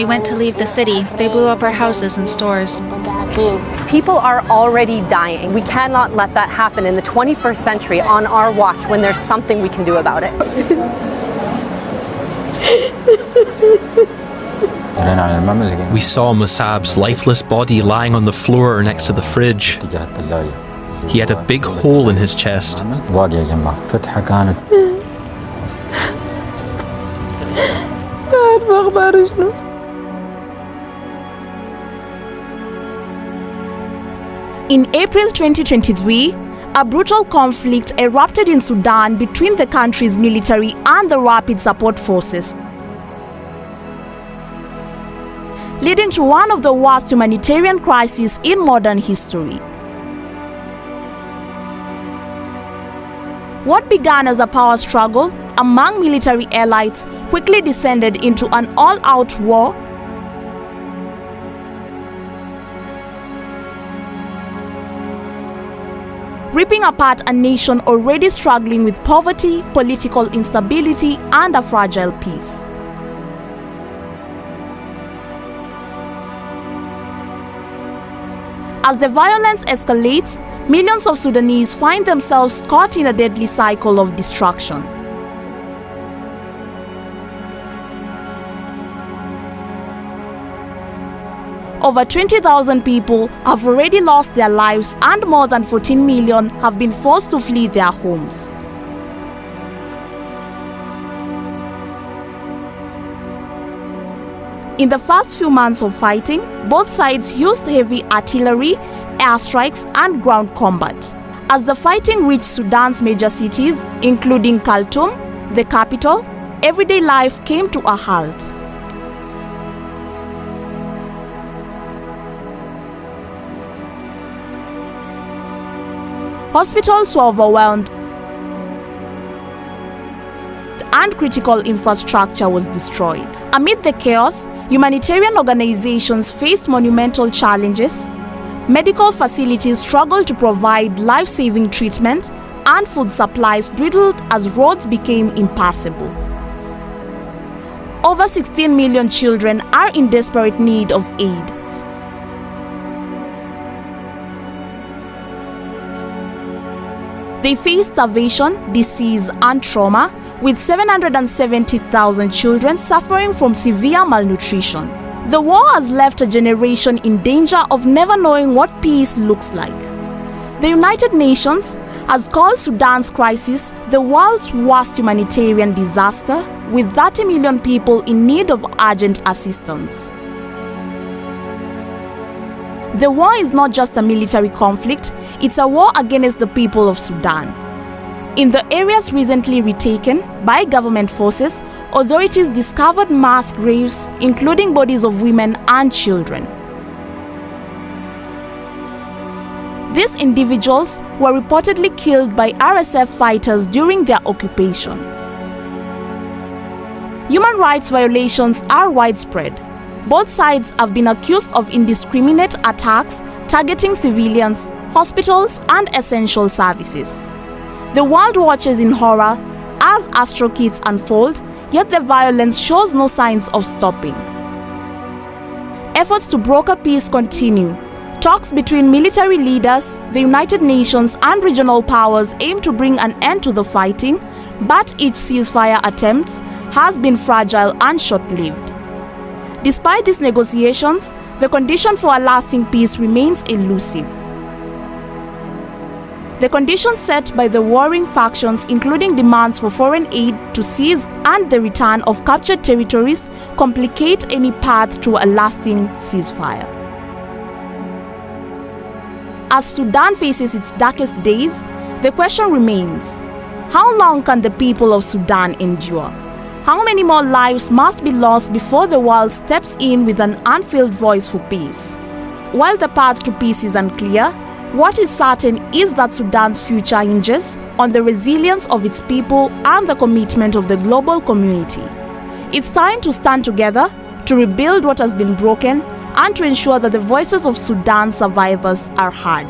went to leave the city, they blew up our houses and stores. People are already dying. We cannot let that happen in the 21st century on our watch when there's something we can do about it. We saw Musab's lifeless body lying on the floor next to the fridge. He had a big hole in his chest. In April 2023, a brutal conflict erupted in Sudan between the country's military and the Rapid Support Forces, leading to one of the worst humanitarian crises in modern history. What began as a power struggle among military elites quickly descended into an all-out war, ripping apart a nation already struggling with poverty, political instability, and a fragile peace. As the violence escalates, millions of Sudanese find themselves caught in a deadly cycle of destruction. Over 20,000 people have already lost their lives and more than 14 million have been forced to flee their homes. In the first few months of fighting, both sides used heavy artillery, airstrikes, and ground combat. As the fighting reached Sudan's major cities, including Khartoum, the capital, everyday life came to a halt. Hospitals were overwhelmed and critical infrastructure was destroyed. Amid the chaos, humanitarian organizations faced monumental challenges. Medical facilities struggled to provide life-saving treatment, and food supplies dwindled as roads became impassable. Over 16 million children are in desperate need of aid. They face starvation, disease, and trauma, with 770,000 children suffering from severe malnutrition. The war has left a generation in danger of never knowing what peace looks like. The United Nations has called Sudan's crisis the world's worst humanitarian disaster, with 30 million people in need of urgent assistance. The war is not just a military conflict, it's a war against the people of Sudan. In the areas recently retaken by government forces, authorities discovered mass graves, including bodies of women and children. These individuals were reportedly killed by RSF fighters during their occupation. Human rights violations are widespread. Both sides have been accused of indiscriminate attacks targeting civilians, hospitals, and essential services. The world watches in horror as Astro Kids unfold, yet the violence shows no signs of stopping. Efforts to broker peace continue. Talks between military leaders, the United Nations, and regional powers aim to bring an end to the fighting, but each ceasefire attempt has been fragile and short-lived. Despite these negotiations, the condition for a lasting peace remains elusive. The conditions set by the warring factions, including demands for foreign aid to seize and the return of captured territories, complicate any path to a lasting ceasefire. As Sudan faces its darkest days, the question remains: how long can the people of Sudan endure? How many more lives must be lost before the world steps in with an unfilled voice for peace? While the path to peace is unclear, what is certain is that Sudan's future hinges on the resilience of its people and the commitment of the global community. It's time to stand together, to rebuild what has been broken, and to ensure that the voices of Sudan's survivors are heard.